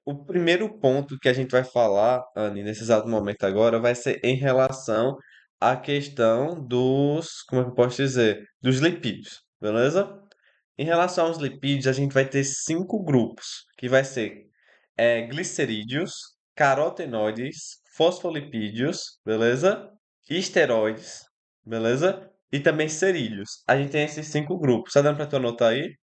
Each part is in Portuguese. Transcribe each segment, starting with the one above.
O primeiro ponto que a gente vai falar, Anne, nesse exato momento agora, vai ser em relação à questão dos, como é que eu posso dizer? Dos lipídios, beleza? Em relação aos lipídios, a gente vai ter cinco grupos, que vai ser glicerídeos, carotenoides, fosfolipídios, beleza? Esteroides, beleza? E também cerídeos. A gente tem esses cinco grupos. Tá dando pra tu anotar aí?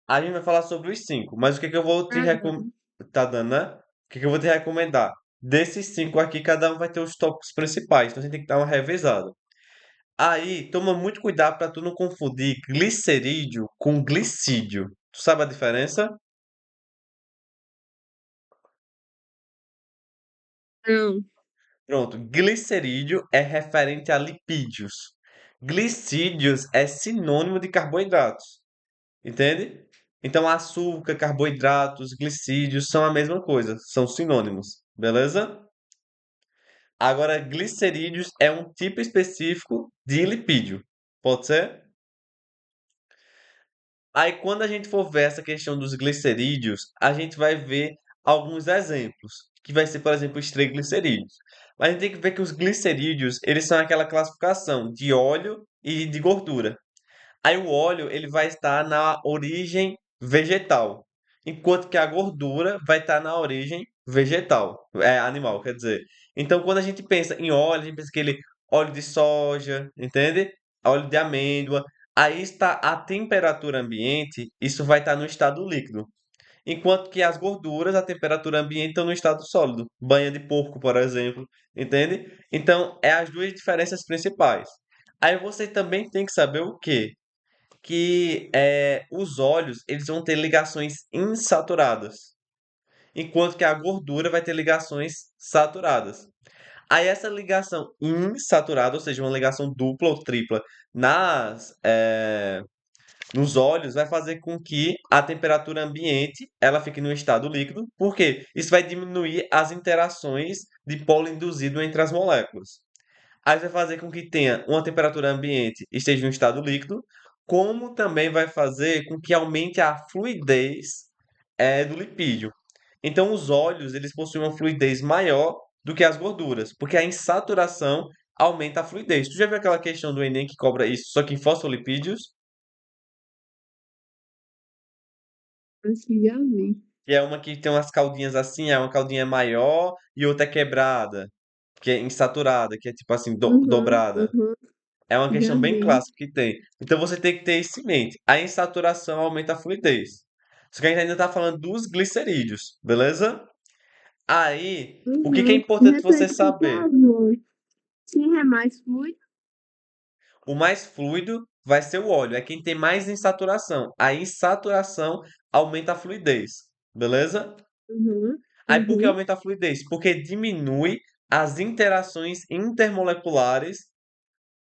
A gente vai falar sobre os cinco, mas o que que eu vou te Ah, recomendar? Tá dando, né? O que que eu vou te recomendar? Desses cinco aqui, cada um vai ter os tópicos principais, então a gente tem que dar uma revisada. Aí, toma muito cuidado para tu não confundir glicerídeo com glicídio. Tu sabe a diferença? não. Pronto, glicerídeo é referente a lipídios. Glicídios é sinônimo de carboidratos, entende? Então, açúcar, carboidratos, glicídios são a mesma coisa, são sinônimos, beleza? Agora, glicerídeos é um tipo específico de lipídio, pode ser? Aí, quando a gente for ver essa questão dos glicerídeos, a gente vai ver alguns exemplos, que vai ser, por exemplo, os triglicerídeos. Mas a gente tem que ver que os glicerídeos, eles são aquela classificação de óleo e de gordura. Aí o óleo, ele vai estar na origem vegetal, enquanto que a gordura vai estar na origem animal, quer dizer. Então, quando a gente pensa em óleo, a gente pensa aquele óleo de soja, entende? Óleo de amêndoa. Aí está a temperatura ambiente, isso vai estar no estado líquido. Enquanto que as gorduras, a temperatura ambiente estão no estado sólido. Banha de porco, por exemplo, entende? Então, é as duas diferenças principais. Aí você também tem que saber o quê? Que os óleos eles vão ter ligações insaturadas, enquanto que a gordura vai ter ligações saturadas. Aí essa ligação insaturada, ou seja, uma ligação dupla ou tripla nos óleos, vai fazer com que a temperatura ambiente ela fique no estado líquido, porque isso vai diminuir as interações de polo induzido entre as moléculas. Aí vai fazer com que tenha uma temperatura ambiente esteja em um estado líquido, como também vai fazer com que aumente a fluidez do lipídio. Então, os óleos eles possuem uma fluidez maior do que as gorduras, porque a insaturação aumenta a fluidez. Tu já viu aquela questão do Enem que cobra isso, só que em fosfolipídios, Acho que já vi. que é uma que tem umas caldinhas assim, é uma caldinha maior e outra é quebrada, que é insaturada, que é tipo assim, Uhum, dobrada. uhum, É uma já questão bem vi. clássica que tem. Então você tem que ter isso em mente. A insaturação aumenta a fluidez. Só que a gente ainda está falando dos glicerídeos, beleza? Aí, o que que é Uhum. importante você Repete, por saber? favor. Quem é mais fluido? O mais fluido vai ser o óleo, é quem tem mais insaturação. A insaturação aumenta a fluidez, beleza? Uhum, Aí por que uhum. aumenta a fluidez? Porque diminui as interações intermoleculares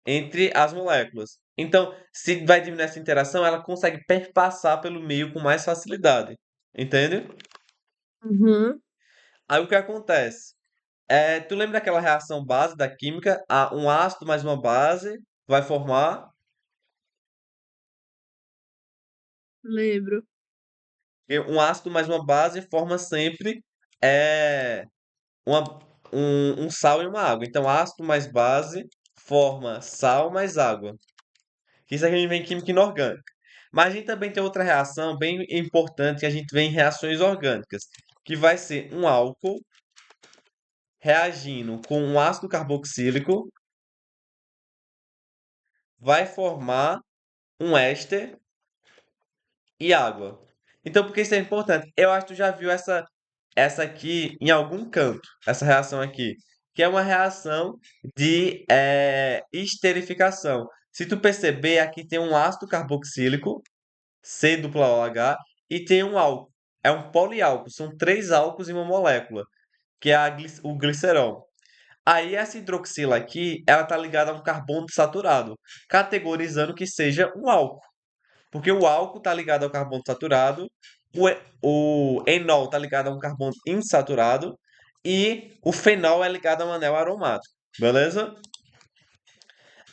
entre as moléculas. Então, se vai diminuir essa interação, ela consegue perpassar pelo meio com mais facilidade. Entende? Uhum. Aí o que acontece? Tu lembra daquela reação base da química? Um ácido mais uma base vai formar. Lembro. E um ácido mais uma base forma sempre é, uma- um sal e uma água. Então, ácido mais base forma sal mais água. Isso aqui a gente vê em química inorgânica. Mas a gente também tem outra reação bem importante que a gente vê em reações orgânicas, que vai ser um álcool reagindo com um ácido carboxílico, vai formar um éster e água. Então, por que isso é importante? Eu acho que tu já viu essa aqui em algum canto, essa reação aqui, que é uma reação de esterificação. Se tu perceber, aqui tem um ácido carboxílico C-OH, e tem um álcool. É um poliálcool, são três álcools em uma molécula, que é o glicerol. Aí essa hidroxila aqui, ela está ligada a um carbono saturado, categorizando que seja um álcool. Porque o álcool está ligado ao carbono saturado, o enol está ligado a um carbono insaturado e o fenol é ligado a um anel aromático. Beleza?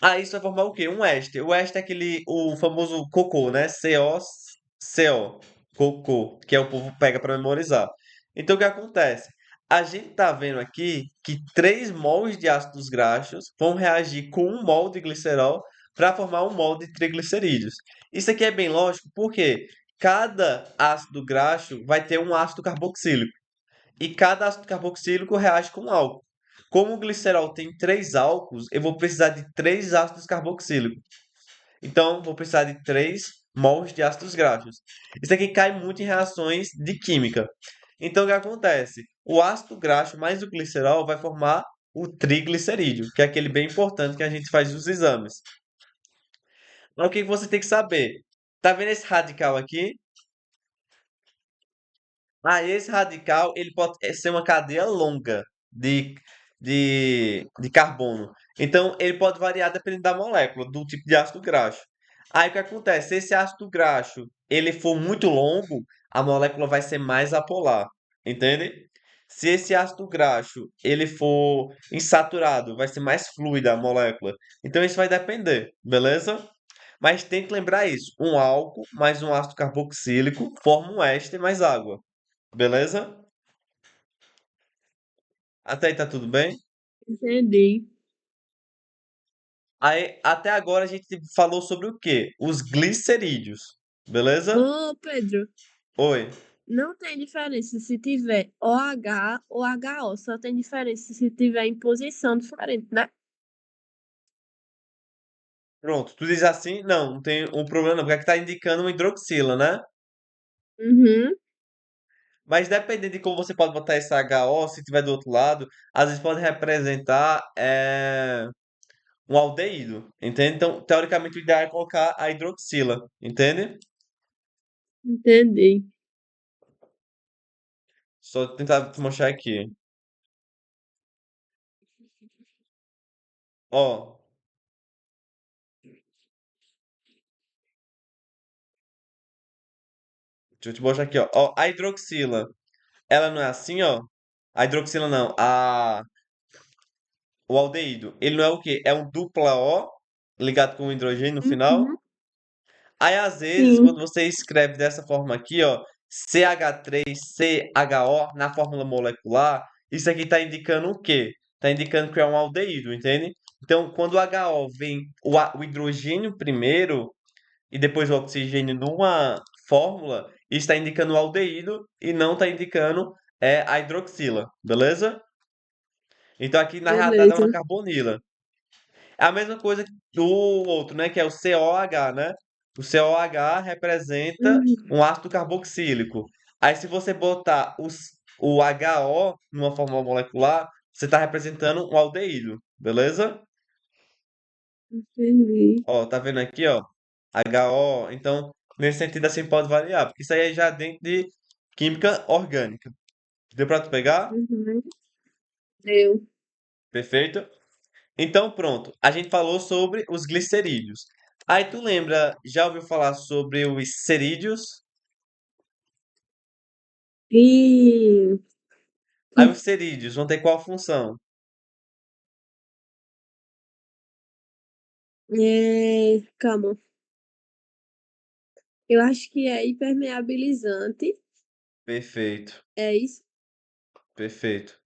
Aí isso vai formar o quê? Um éster. O éster é o famoso cocô, né? CO. cocô, que é o povo pega para memorizar. Então o que acontece? A gente tá vendo aqui que 3 mols de ácidos graxos vão reagir com 1 mol de glicerol para formar 1 mol de triglicerídeos. Isso aqui é bem lógico porque cada ácido graxo vai ter um ácido carboxílico e cada ácido carboxílico reage com álcool. Como o glicerol tem 3 álcools, eu vou precisar de 3 ácidos carboxílicos. Então, vou precisar de 3 mols de ácidos graxos. Isso aqui cai muito em reações de química. Então, o que acontece? O ácido graxo mais o glicerol vai formar o triglicerídeo, que é aquele bem importante que a gente faz nos exames. Então, o que você tem que saber? Tá vendo esse radical aqui? Ah, esse radical ele pode ser uma cadeia longa de, de carbono. Então, ele pode variar dependendo da molécula, do tipo de ácido graxo. Aí, o que acontece? Se esse ácido graxo ele for muito longo, a molécula vai ser mais apolar. Entende? Se esse ácido graxo ele for insaturado, vai ser mais fluida a molécula. Então, isso vai depender, beleza? Mas tem que lembrar isso. Um álcool mais um ácido carboxílico forma um éster mais água. Beleza? Até aí tá tudo bem? Entendi. Aí, até agora a gente falou sobre o quê? Os glicerídeos. Beleza? Ô, Pedro, Oi. não tem diferença se tiver OH ou HO, só tem diferença se tiver em posição diferente, né? Pronto. Tu diz assim? Não, não tem um problema não, porque aqui tá indicando uma hidroxila, né? Uhum, Mas dependendo de como você pode botar esse HO, se tiver do outro lado, às vezes pode representar um aldeído, entende? Então, teoricamente, o ideal é colocar a hidroxila, entende? entendi. Só tentar te mostrar aqui. Ó, deixa eu te mostrar aqui, ó. Ó, a hidroxila. Ela não é assim, ó. A hidroxila não. O aldeído. Ele não é o quê? É um dupla O ligado com um hidrogênio no final. Uhum, Aí, às vezes, sim, quando você escreve dessa forma aqui, ó, CH3CHO na fórmula molecular, isso aqui está indicando o quê? Está indicando que é um aldeído, entende? Então, quando o HO vem o hidrogênio primeiro e depois o oxigênio numa fórmula, isso está indicando o aldeído e não está indicando a hidroxila, beleza? Então aqui na realidade é beleza. uma carbonila. É a mesma coisa do outro, né? Que é o COH, né? O COH representa Uhum, um ácido carboxílico. Aí se você botar o HO numa fórmula molecular, você está representando um aldeído, beleza? entendi. Ó, tá vendo aqui, ó? HO. Então, nesse sentido assim pode variar, porque isso aí é já dentro de química orgânica. Deu pra tu pegar? Uhum, deu. Perfeito? Então, pronto. A gente falou sobre os glicerídeos. Aí tu lembra, já ouviu falar sobre os cerídeos? E Aí os cerídeos vão ter qual função? calma. Eu acho que é impermeabilizante. Perfeito, É isso? perfeito.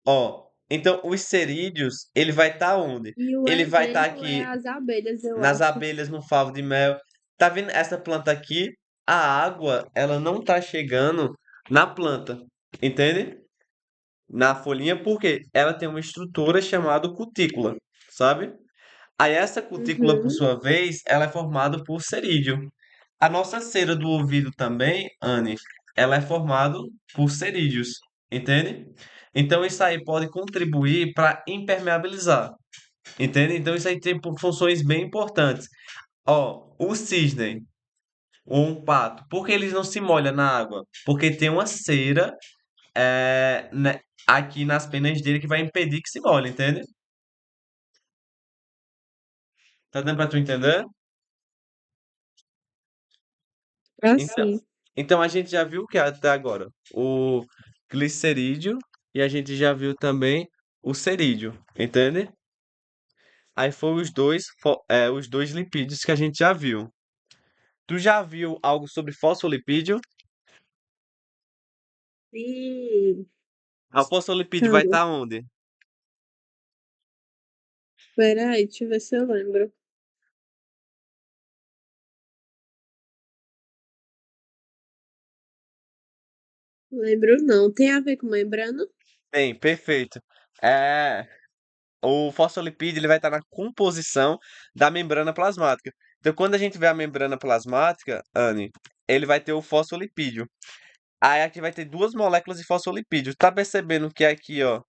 Ó, então os cerídeos, ele vai estar onde? E o Ele vai estar exemplo é aqui as abelhas, eu nas acho. abelhas, no favo de mel. Tá vendo essa planta aqui? A água, ela não tá chegando na planta, entende? Na folhinha, porque ela tem uma estrutura chamada cutícula, sabe? Aí essa cutícula, por Uhum, sua vez, ela é formada por cerídeo. A nossa cera do ouvido também, Anne, ela é formada por cerídeos, entende? Então isso aí pode contribuir para impermeabilizar, entende? Então isso aí tem funções bem importantes. Ó, o cisne ou um pato, por que eles não se molham na água? Porque tem uma cera aqui nas penas dele que vai impedir que se molhe, entende? Tá dando para tu entender? Então, assim. então a gente já viu o que até agora? O glicerídeo e a gente já viu também o cerídeo, entende? Aí foi os dois lipídios que a gente já viu. Tu já viu algo sobre fosfolipídio? Sim, A fosfolipídio vai calma. estar onde? Peraí, deixa eu ver se eu lembro. Lembro não. Tem a ver com membrana? Bem, perfeito. É, o fosfolipídio ele vai estar na composição da membrana plasmática. Então, quando a gente vê a membrana plasmática, Anne, ele vai ter o fosfolipídio. Aí aqui vai ter duas moléculas de fosfolipídio. Tá percebendo que aqui, ó,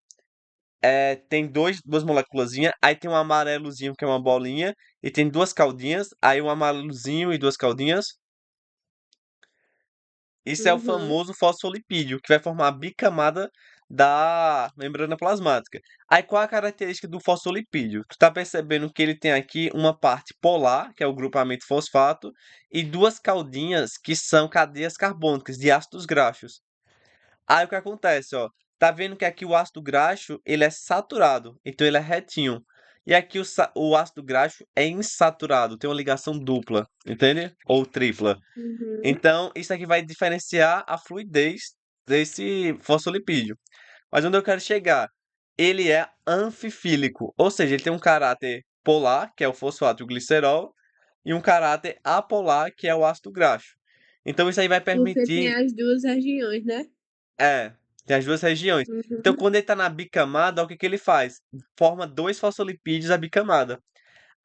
tem duas moléculazinhas, aí tem um amarelozinho que é uma bolinha, e tem duas caudinhas, aí um amarelozinho e duas caudinhas. Isso é o Uhum. famoso fosfolipídio, que vai formar a bicamada da membrana plasmática. Aí qual a característica do fosfolipídio? Tu tá percebendo que ele tem aqui uma parte polar, que é o grupamento fosfato, e duas caudinhas, que são cadeias carbônicas de ácidos graxos. Aí o que acontece, ó? Tá vendo que aqui o ácido graxo, ele é saturado, então ele é retinho. E aqui o ácido graxo é insaturado, tem uma ligação dupla, entende? Ou tripla. Uhum. Então, isso aqui vai diferenciar a fluidez desse fosfolipídio. Mas onde eu quero chegar? Ele é anfifílico, ou seja, ele tem um caráter polar, que é o fosfato e o glicerol, e um caráter apolar, que é o ácido graxo. Então, isso aí vai Porque tem permitir. as duas regiões, né? É, tem as duas regiões. Então, Uhum. quando ele está na bicamada, o que que ele faz? Forma dois fosfolipídios a bicamada.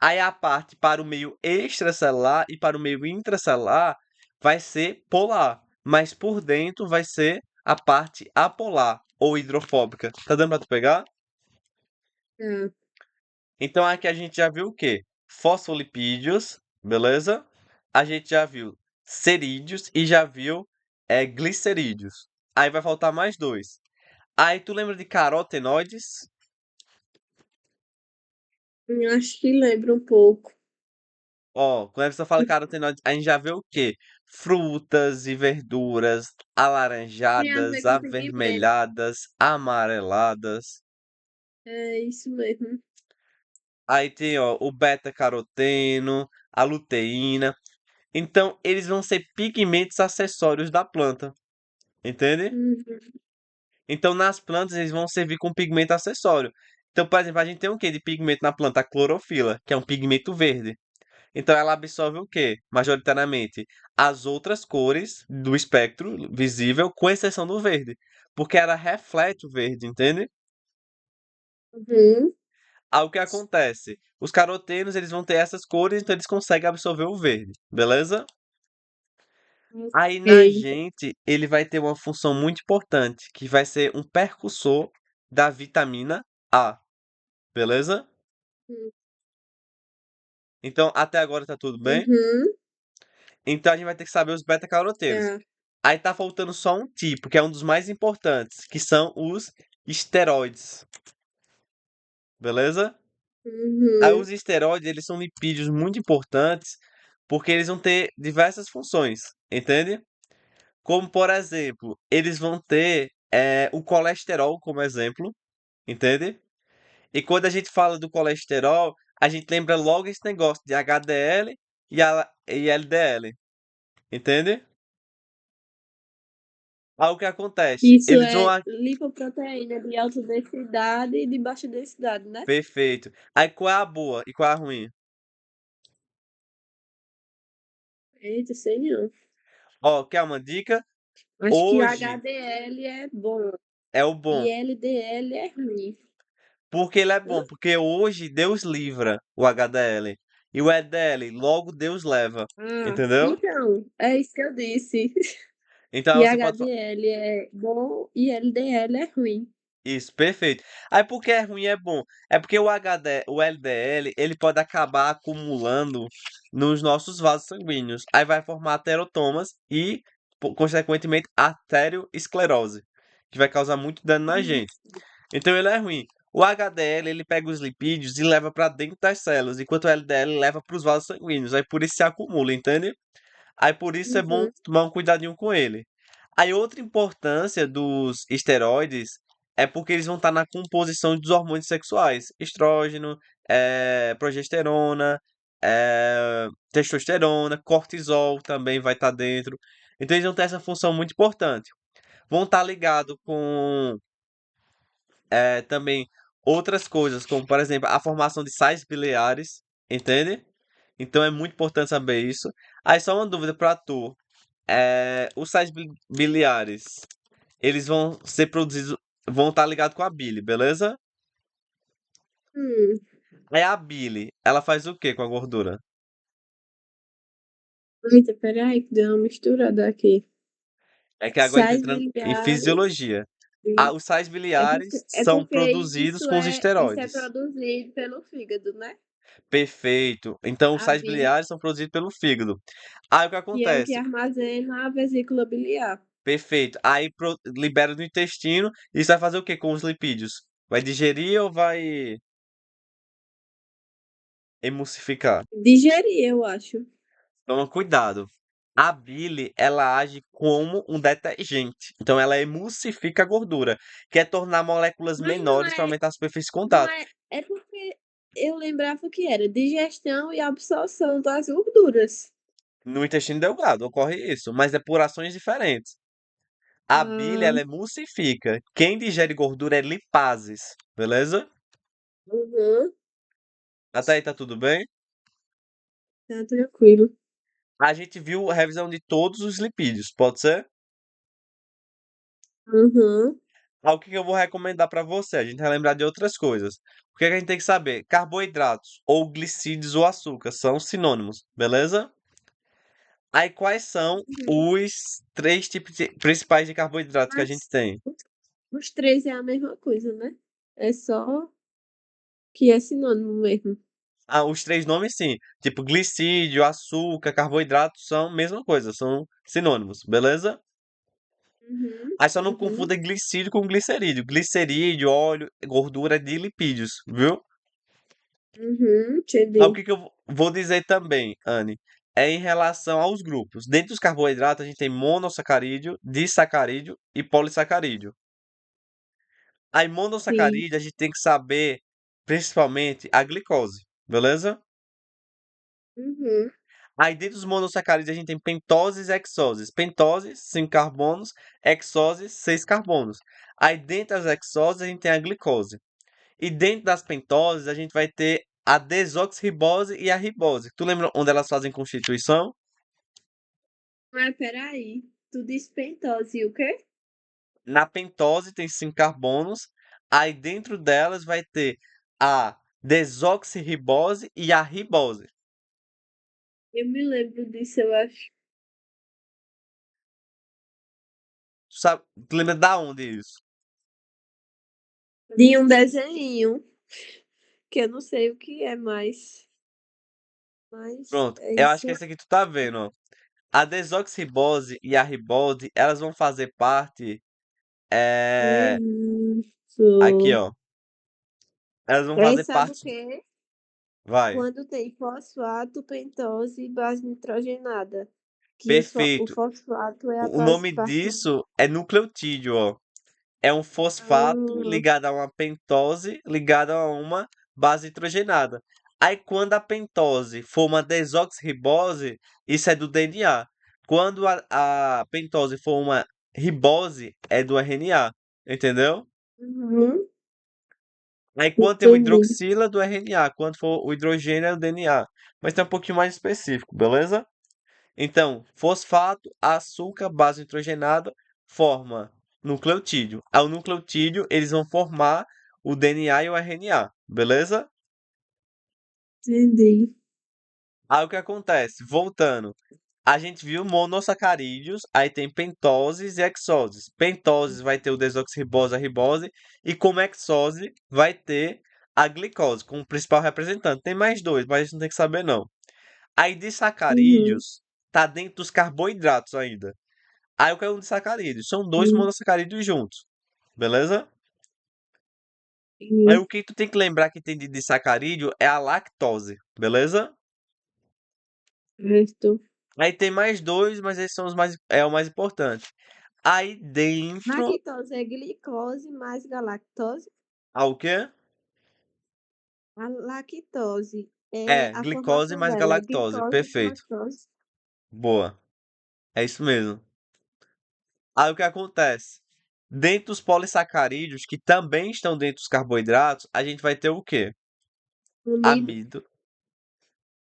Aí a parte para o meio extracelular e para o meio intracelular vai ser polar, mas por dentro vai ser a parte apolar ou hidrofóbica. Tá dando para tu pegar? Tá. Então aqui a gente já viu o quê? Fosfolipídios, beleza? A gente já viu cerídeos e já viu glicerídeos. Aí vai faltar mais dois. Aí tu lembra de carotenoides? Acho que lembro um pouco. Ó, quando a pessoa fala carotenoides, a gente já vê o quê? Frutas e verduras Tem a ver alaranjadas, com pigmento. avermelhadas, amareladas. É isso mesmo. Aí tem, ó, o beta-caroteno, a luteína. Então, eles vão ser pigmentos acessórios da planta, entende? Uhum. Então, nas plantas, eles vão servir como pigmento acessório. Então, por exemplo, a gente tem o quê de pigmento na planta? A clorofila, que é um pigmento verde. Então ela absorve o quê? Majoritariamente as outras cores do espectro visível, com exceção do verde, porque ela reflete o verde, entende? Uhum. Aí o que acontece? Os carotenos, eles vão ter essas cores, então eles conseguem absorver o verde, beleza? Aí na Ok. gente, ele vai ter uma função muito importante, que vai ser um percussor da vitamina A, beleza? Então até agora tá tudo bem? Uhum. Então a gente vai ter que saber os beta-carotenos. Tá. Aí tá faltando só um tipo, que é um dos mais importantes, que são os esteroides. Beleza? Aí Uhum. os esteroides, eles são lipídios muito importantes, porque eles vão ter diversas funções, entende? Como, por exemplo, eles vão ter o colesterol como exemplo, entende? E quando a gente fala do colesterol, a gente lembra logo esse negócio de HDL e LDL, entende? Aí o que acontece? Isso Eles vão. é lipoproteína de alta densidade e de baixa densidade, né? Perfeito. Aí qual é a boa e qual é a ruim? Eita, sei não. Ó, quer uma dica? Acho que Hoje HDL é bom é o e bom. LDL é ruim. Por que ele é Hã? bom? Porque hoje Deus livra o HDL. E o EDL, logo Deus leva. Ah, Entendeu? então, é isso que eu disse. Então Que você pode falar. HDL é bom e LDL é ruim. Isso, perfeito. Aí por que é ruim e é bom? É porque o LDL, ele pode acabar acumulando nos nossos vasos sanguíneos. Aí vai formar aterotomas e, consequentemente, arteriosclerose, que vai causar muito dano na Hum. gente. Então ele é ruim. O HDL ele pega os lipídios e leva para dentro das células, enquanto o LDL leva para os vasos sanguíneos. Aí por isso se acumula, entende? Aí por isso é bom Uhum. tomar um cuidadinho com ele. Aí outra importância dos esteroides é porque eles vão estar na composição dos hormônios sexuais, estrógeno, progesterona. testosterona, cortisol também vai estar dentro. Então eles vão ter essa função muito importante. Vão estar ligados com também outras coisas, como por exemplo a formação de sais biliares, entende? Então é muito importante saber isso. Aí só uma dúvida para tu. Os sais biliares, eles vão ser produzidos, vão estar ligados com a bile, beleza? Hum. Aí a bile, ela faz o que com a gordura? Eita, peraí, que deu uma misturada aqui. É que agora a gente Sais tá entrando em biliares. fisiologia. Os sais biliares É são porque produzidos com os isso é esteroides. produzido pelo fígado, né? Perfeito. Então, os A sais bile, biliares são produzidos pelo fígado. Aí o que que é o que acontece? armazena a vesícula biliar. Perfeito. Aí libera do intestino. Isso vai fazer o que com os lipídios? Vai digerir ou vai emulsificar? Digerir, eu acho. Toma cuidado. A bile, ela age como um detergente. Então, ela emulsifica a gordura, que é tornar moléculas Mas não menores para é, aumentar a superfície de não contato. é, é porque eu lembrava que era digestão e absorção das gorduras. No intestino delgado ocorre isso, mas é por ações diferentes. A bile, Ah, ela emulsifica. Quem digere gordura é lipases, beleza? uhum, Até aí tá tudo bem? tá tranquilo. A gente viu a revisão de todos os lipídios, pode ser? Uhum. O que que eu vou recomendar para você? A gente vai lembrar de outras coisas. O que que a gente tem que saber? Carboidratos, ou glicídios ou açúcar, são sinônimos, beleza? Aí quais são Uhum. os três tipos principais de carboidratos que a gente Mas tem? os três é a mesma coisa, né? É só que é sinônimo mesmo. Os três nomes sim. Tipo, glicídio, açúcar, carboidrato são a mesma coisa, são sinônimos, beleza? Uhum, Aí só não uhum, confunda glicídio com glicerídeo. Glicerídeo, óleo, gordura de lipídios, viu? uhum, O entendi. que que eu vou dizer também, Anne, é em relação aos grupos. Dentro dos carboidratos, a gente tem monossacarídeo, disacarídeo e polissacarídeo. Aí, Sim. monossacarídeo, a gente tem que saber, principalmente, a glicose, beleza? Uhum, Aí, dentro dos monossacarídeos, a gente tem pentoses e hexoses. Pentose, 5 carbonos, hexose, 6 carbonos. Aí, dentro das hexoses, a gente tem a glicose. E dentro das pentoses, a gente vai ter a desoxirribose e a ribose. Tu lembra onde elas fazem constituição? mas peraí. Tu disse pentose e o quê? Na pentose tem 5 carbonos. Aí, dentro delas, vai ter a desoxirribose e a ribose. Eu me lembro disso, eu acho. Tu lembra da onde isso? De um desenho, que eu não sei o que é mais, mas Pronto, é eu acho isso. que esse aqui tu tá vendo, ó. A desoxirribose e a ribose, elas vão fazer parte. É Aqui, isso. ó. Elas vão Aí fazer sabe o parte. quê? Vai. Quando tem fosfato, pentose e base nitrogenada. Que o Perfeito. fosfato é a O base nome parte. disso é nucleotídeo, ó. É um fosfato Ah, ligado a uma pentose ligado a uma base nitrogenada. Aí, quando a pentose for uma desoxirribose, isso é do DNA. Quando a pentose for uma ribose, é do RNA. Entendeu? uhum, Aí quando tem o entendi. hidroxila do RNA, quando for o hidrogênio é o DNA. Mas tem um pouquinho mais específico, beleza? Então, fosfato, açúcar, base nitrogenada, forma nucleotídeo. Ao nucleotídeo, eles vão formar o DNA e o RNA, beleza? Entendi. Aí o que acontece? Voltando. A gente viu monossacarídeos, aí tem pentoses e hexoses. Pentoses vai ter o desoxirribose, a ribose, e como hexose vai ter a glicose como principal representante. Tem mais dois, mas a gente não tem que saber não. Aí Uhum, disacarídeos tá dentro dos carboidratos ainda. Aí o que é um disacarídeo? São dois uhum, monossacarídeos juntos, beleza? Aí uhum, o que tu tem que lembrar que tem de disacarídeo é a lactose, beleza? certo. Aí tem mais dois, mas esses são é o mais importante. Aí dentro. Lactose é glicose mais galactose. Ah, o quê? A lactose É, É, a glicose formação mais dela é galactose. glicose e Perfeito. lactose. Boa. É isso mesmo. Aí o que acontece? Dentro dos polissacarídeos, que também estão dentro dos carboidratos, a gente vai ter o quê? Amido, Amido,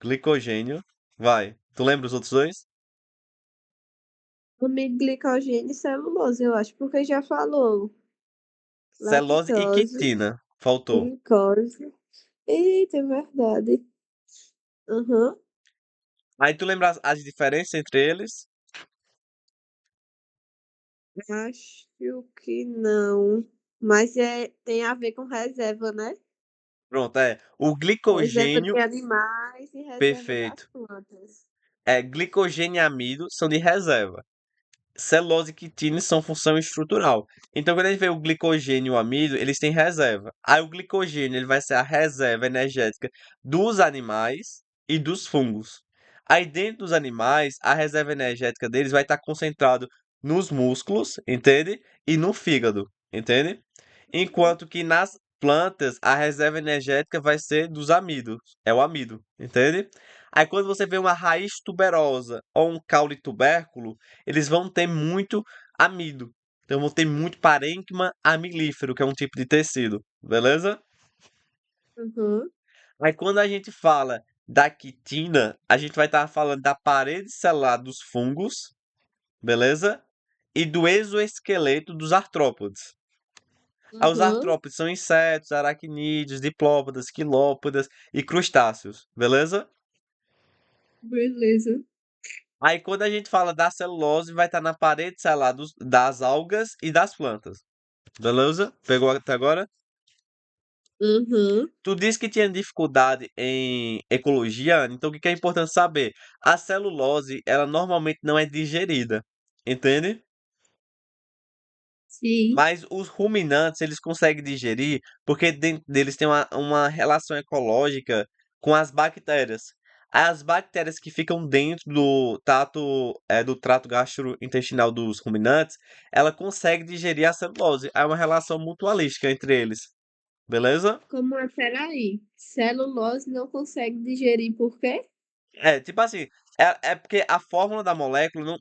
glicogênio. Vai. Tu lembra os outros dois? amido, glicogênio e celulose, eu acho, porque já falou. Celulose e Lactose, quitina. Faltou. glicose. Eita, é verdade. Aham. Aí tu lembra as diferenças entre eles? Acho que não. Mas tem a ver com reserva, né? Pronto, é. O Reserva glicogênio, de animais e reserva das perfeito. plantas. É, glicogênio e amido são de reserva. Celulose e quitina são função estrutural. Então, quando a gente vê o glicogênio e o amido, eles têm reserva. Aí o glicogênio ele vai ser a reserva energética dos animais e dos fungos. Aí dentro dos animais, a reserva energética deles vai estar concentrado nos músculos, entende? E no fígado, entende? Enquanto que nas plantas, a reserva energética vai ser dos amidos. É o amido, entende? Aí quando você vê uma raiz tuberosa ou um caule tubérculo, eles vão ter muito amido. Então vão ter muito parênquima amilífero, que é um tipo de tecido, beleza? Uhum. Aí quando a gente fala da quitina, a gente vai estar falando da parede celular dos fungos, beleza? E do exoesqueleto dos artrópodes. Aí os Uhum. artrópodes são insetos, aracnídeos, diplópodas, quilópodas e crustáceos, beleza? Beleza. Aí quando a gente fala da celulose, vai estar na parede celular das algas e das plantas. Beleza? Pegou até agora? Uhum. Tu disse que tinha dificuldade em ecologia, Ana, então o que que é importante saber? A celulose, ela normalmente não é digerida, entende? Sim. Mas os ruminantes, eles conseguem digerir porque dentro deles tem uma relação ecológica com as bactérias. As bactérias que ficam dentro do trato gastrointestinal dos ruminantes, ela consegue digerir a celulose. É uma relação mutualística entre eles. Beleza? Como é? Peraí. Celulose não consegue digerir por quê? É, tipo assim, é porque a fórmula da molécula,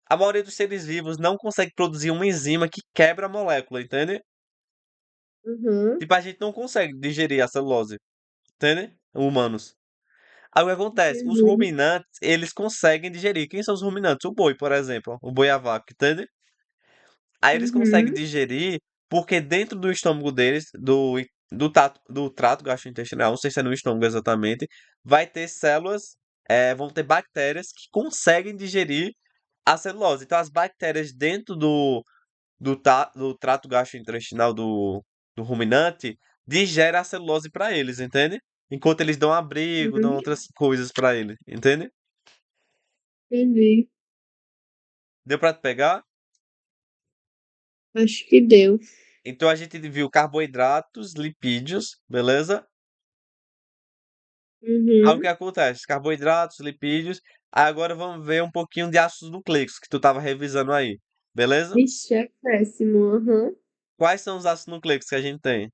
a maioria dos seres vivos não consegue produzir uma enzima que quebra a molécula, entende? Uhum. Tipo, a gente não consegue digerir a celulose, entende? Humanos. Aí o que acontece? Os Entendi. ruminantes, eles conseguem digerir. Quem são os ruminantes? O boi, por exemplo. O boi a vaca, entende? Aí eles conseguem Uhum. digerir porque dentro do estômago deles, do trato gastrointestinal, não sei se é no estômago exatamente, vai ter células, vão ter bactérias que conseguem digerir a celulose. Então as bactérias dentro do trato gastrointestinal do ruminante digere a celulose para eles, entende? Enquanto eles dão abrigo, dão Uhum. outras coisas para ele, entende? Entendi. Deu para pegar? Acho que deu. Então a gente viu carboidratos, lipídios, beleza? Aí o que Uhum. acontece? Carboidratos, lipídios. Aí agora vamos ver um pouquinho de ácidos nucleicos que tu estava revisando aí, beleza? Ixi, é péssimo. Aham. Quais são os ácidos nucleicos que a gente tem?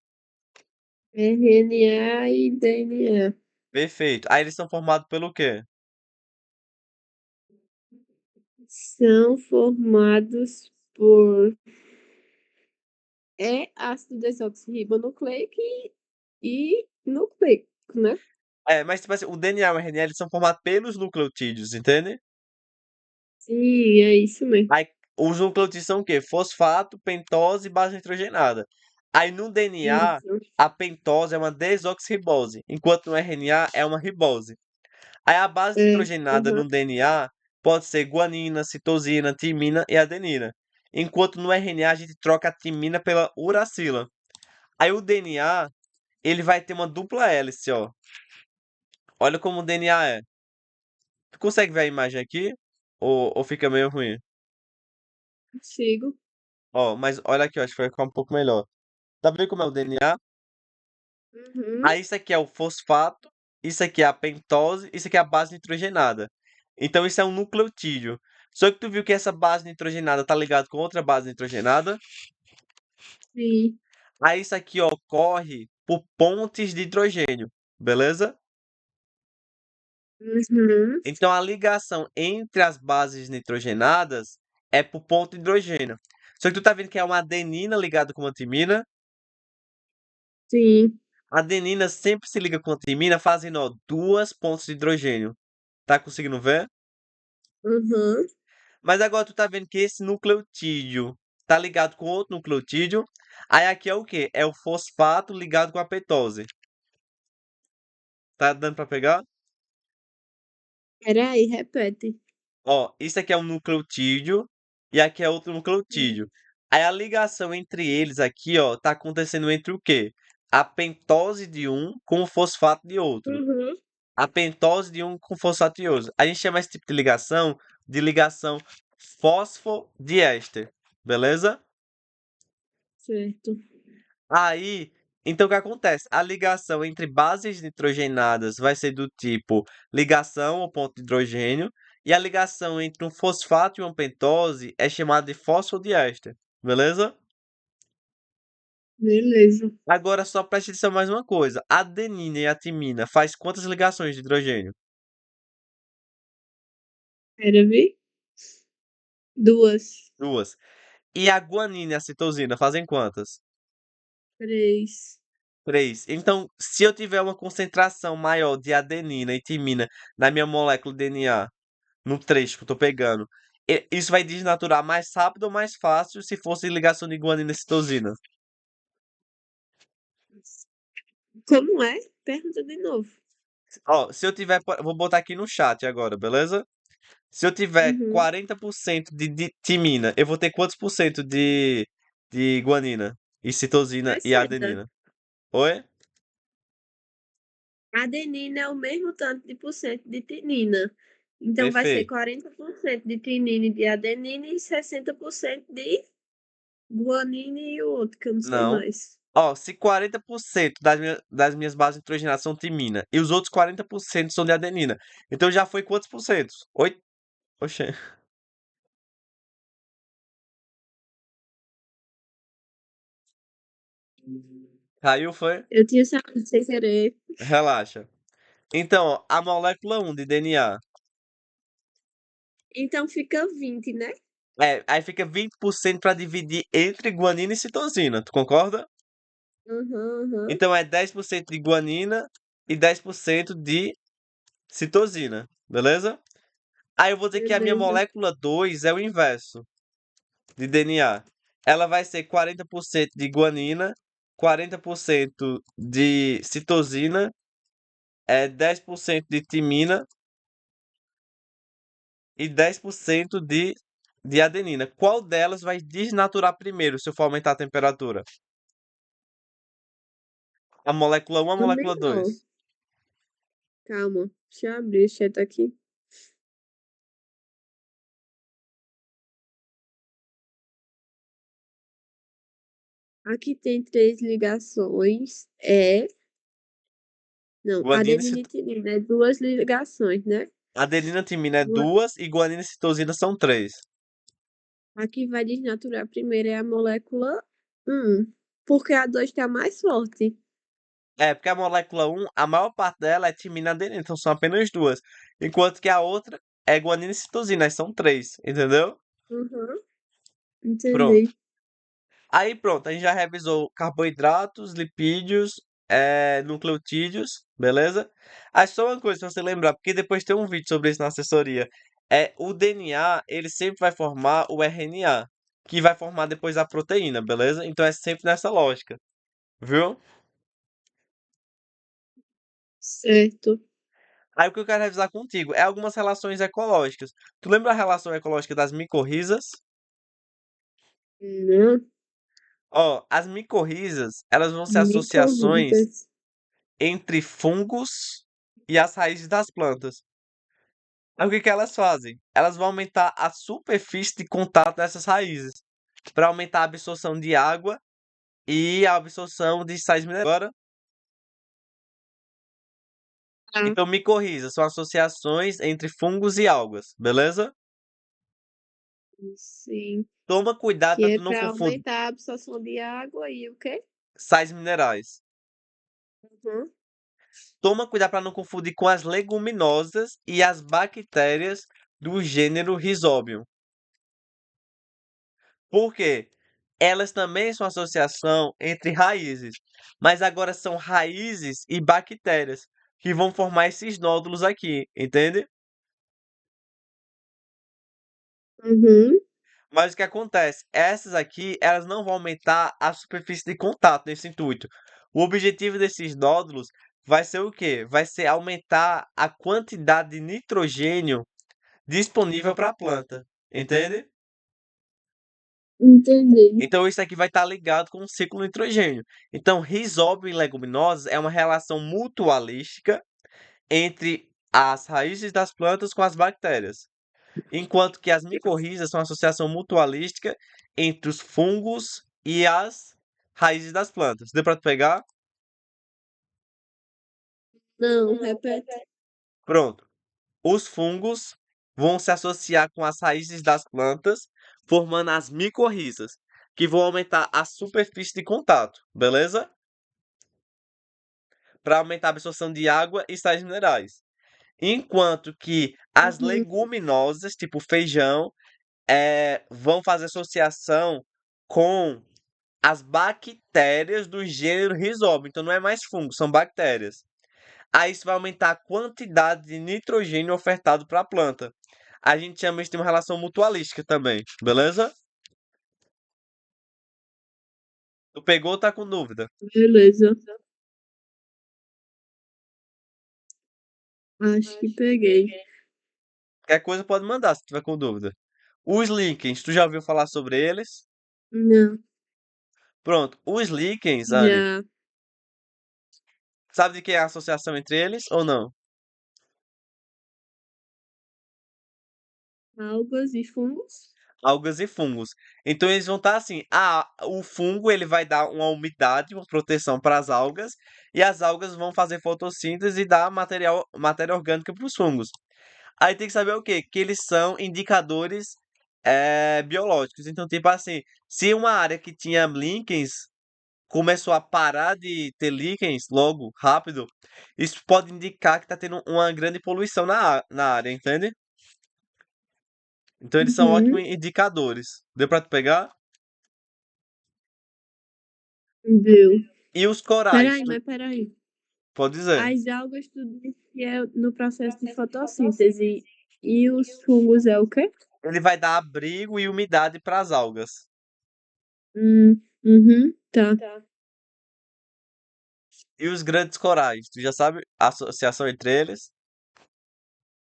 RNA e DNA. Perfeito. Aí eles são formados pelo quê? São formados por ácido desoxirribonucleico e nucleico, né? É, mas tipo assim, o DNA e o RNA eles são formados pelos nucleotídeos, entende? Sim, é isso mesmo. Aí os nucleotídeos são o quê? Fosfato, pentose e base nitrogenada. Aí no DNA, Isso. a pentose é uma desoxirribose, enquanto no RNA é uma ribose. Aí a base É. nitrogenada Aham. no DNA pode ser guanina, citosina, timina e adenina. Enquanto no RNA a gente troca a timina pela uracila. Aí o DNA, ele vai ter uma dupla hélice, ó. Olha como o DNA é. Tu consegue ver a imagem aqui? Ou fica meio ruim? Sigo. Ó, mas olha aqui, ó, acho que vai ficar um pouco melhor. Tá vendo como é o DNA? Uhum. Aí isso aqui é o fosfato, isso aqui é a pentose, isso aqui é a base nitrogenada. Então isso é um nucleotídeo. Só que tu viu que essa base nitrogenada tá ligada com outra base nitrogenada? Sim. Aí isso aqui ocorre por pontes de hidrogênio. beleza? Uhum. Então a ligação entre as bases nitrogenadas é por ponto de hidrogênio. Só que tu tá vendo que é uma adenina ligada com uma timina. Sim. A adenina sempre se liga com a timina fazendo, ó, duas pontos de hidrogênio. Tá conseguindo ver? Uhum. Mas agora tu tá vendo que esse nucleotídeo tá ligado com outro nucleotídeo. Aí aqui é o quê? É o fosfato ligado com a pentose. Tá dando pra pegar? Peraí, repete. Ó, isso aqui é um nucleotídeo e aqui é outro nucleotídeo. Aí a ligação entre eles aqui, ó, tá acontecendo entre o quê? A pentose de um com o fosfato de outro. Uhum. A pentose de um com fosfato de outro. A gente chama esse tipo de ligação fosfodiéster. Beleza? Certo. Aí, então o que acontece? A ligação entre bases nitrogenadas vai ser do tipo ligação ao ponto de hidrogênio, e a ligação entre um fosfato e uma pentose é chamada de fosfodiéster, beleza? Beleza. Agora só preste atenção mais uma coisa. A adenina e a timina faz quantas ligações de hidrogênio? Pera, vi? Duas. Duas. E a guanina e a citosina fazem quantas? Três. Três. Então, se eu tiver uma concentração maior de adenina e timina na minha molécula de DNA, no trecho que eu tô pegando. Isso vai desnaturar mais rápido ou mais fácil se fosse ligação de guanina e citosina? Como é? Pergunta de novo. Ó, se eu tiver, vou botar aqui no chat agora, beleza? Se eu tiver Uhum. 40% de timina, eu vou ter quantos por cento de guanina e citosina e 60. adenina? Oi? A adenina é o mesmo tanto de por cento de tinina. Então vai ser Perfeito. 40% de tinina e de adenina e 60% de guanina e o outro, que eu não sei Não. mais. Ó, se 40% das minhas bases nitrogenadas são timina e os outros 40% são de adenina, então já foi quantos por cento? Oito? Oxê. Caiu, foi? Eu tinha saído sem querer. Relaxa. Então, ó, a molécula 1 de DNA. Então fica 20, né? Aí fica 20% para dividir entre guanina e citosina. Tu concorda? Aham, aham. Então é 10% de guanina e 10% de citosina. Beleza? Aí eu vou dizer que a minha Beleza. molécula 2 é o inverso de DNA. Ela vai ser 40% de guanina, 40% de citosina, 10% de timina e 10% de adenina. Qual delas vai desnaturar primeiro se eu for aumentar a temperatura? A molécula 1 ou a A molécula menor. 2? Calma. Deixa eu abrir o chat aqui. Aqui tem três ligações. Não, Guanina e adenina e timina é duas ligações, né? adenina, timina é Uma- 2 e guanina e citosina são 3. Aqui vai desnaturar primeiro é a molécula 1, porque a 2 está mais forte. É, porque a molécula 1, a maior parte dela é timina e adenina, então são apenas duas. Enquanto que a outra é guanina e citosina, aí são 3, entendeu? Uhum, Pronto. entendi. Aí pronto, a gente já revisou carboidratos, lipídios, nucleotídeos, beleza? Aí só uma coisa pra você lembrar, porque depois tem um vídeo sobre isso na assessoria. O DNA, ele sempre vai formar o RNA, que vai formar depois a proteína, beleza? Então é sempre nessa lógica, viu? Certo. Aí o que eu quero revisar contigo é algumas relações ecológicas. Tu lembra a relação ecológica das micorrizas? Não, Ó, as micorrizas, elas vão ser associações micorrizas. entre fungos e as raízes das plantas. Aí o que que elas fazem? Elas vão aumentar a superfície de contato dessas raízes, para aumentar a absorção de água e a absorção de sais minerais. Agora, Tá, então micorrizas são associações entre fungos e algas, beleza? sim. Toma cuidado Que para é tu não para confundir aumentar a absorção de água e o quê? sais minerais. Uhum. Toma cuidado para não confundir com as leguminosas e as bactérias do gênero Rhizobium. Por quê? Elas também são associação entre raízes, mas agora são raízes e bactérias que vão formar esses nódulos aqui, entende? Uhum. Mas o que acontece? Essas aqui, elas não vão aumentar a superfície de contato nesse intuito. O objetivo desses nódulos vai ser o quê? Vai ser aumentar a quantidade de nitrogênio disponível para a planta, entende? Entendi. Então isso aqui vai estar ligado com o ciclo nitrogênio. Então, rizóbio e leguminosas é uma relação mutualística entre as raízes das plantas com as bactérias, enquanto que as micorrizas são uma associação mutualística entre os fungos e as raízes das plantas. Deu para tu pegar? Não, repete. Pronto. Os fungos vão se associar com as raízes das plantas, formando as micorrizas, que vão aumentar a superfície de contato, beleza? Para aumentar a absorção de água e sais minerais. Enquanto que as Uhum. leguminosas, tipo feijão, vão fazer associação com as bactérias do gênero Rhizobium. Então não é mais fungo, são bactérias. Aí isso vai aumentar a quantidade de nitrogênio ofertado para a planta. A gente chama isso de uma relação mutualística também, beleza? Tu pegou ou tá com dúvida? Beleza. Acho que peguei. Qualquer coisa pode mandar se tiver com dúvida. Os líquens, tu já ouviu falar sobre eles? Não. Pronto, os líquens, Anne, Já. sabe de que é a associação entre eles ou não? Algas e fungos? Algas e fungos. Então eles vão estar assim, o fungo ele vai dar uma umidade, uma proteção para as algas, e as algas vão fazer fotossíntese e dar matéria orgânica para os fungos. Aí tem que saber o quê? Que eles são indicadores biológicos. Então, tipo assim, se uma área que tinha líquens começou a parar de ter líquens logo, rápido, isso pode indicar que está tendo uma grande poluição na área, entende? Então eles são ótimos Uhum. indicadores. Deu para tu pegar? Deu. E os corais, Peraí, mas peraí. pode dizer. As algas tudo disse que é no processo de fotossíntese. E os fungos é o quê? Ele vai dar abrigo e umidade para as algas. Uhum, tá. E os grandes corais, tu já sabe a associação entre eles?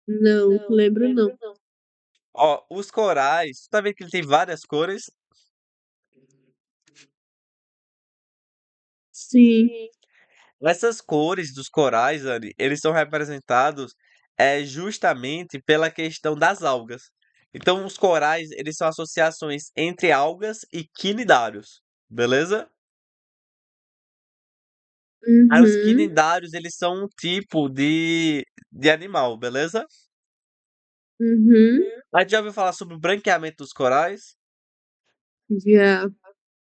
Não, lembro não. Ó, os corais, tu tá vendo que ele tem várias cores? Sim. Essas cores dos corais, Anne, eles são representados justamente pela questão das algas. Então, os corais, eles são associações entre algas e quinidários, beleza? Aí os Uhum, quinidários, eles são um tipo de animal, beleza? uhum, Aí já ouviu falar sobre o branqueamento dos corais? já.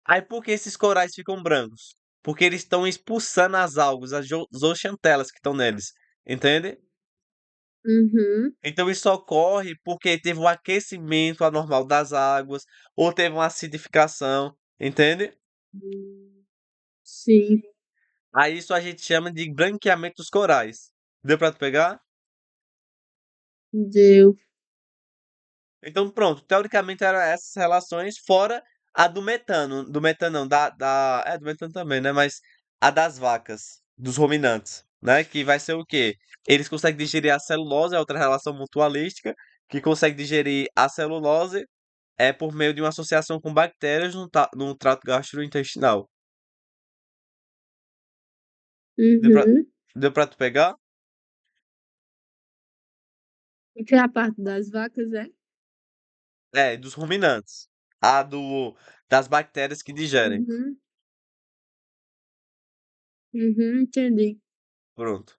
Aí por que esses corais ficam brancos? Porque eles estão expulsando as algas, as zooxantelas que estão neles, entende? Uhum, Então isso ocorre porque teve um aquecimento anormal das águas ou teve uma acidificação, entende? sim, Aí isso a gente chama de branqueamento dos corais. Deu pra tu pegar? deu. Então pronto, teoricamente eram essas relações fora a do metano não, do metano também, né? Mas a das vacas, dos ruminantes, né? Que vai ser o quê? Eles conseguem digerir a celulose, é outra relação mutualística, que consegue digerir a celulose por meio de uma associação com bactérias no trato gastrointestinal. Deu pra, Uhum. deu pra tu pegar? E que é a parte das vacas, é? É, dos ruminantes. Das bactérias que digerem. Uhum, uhum, entendi. Pronto.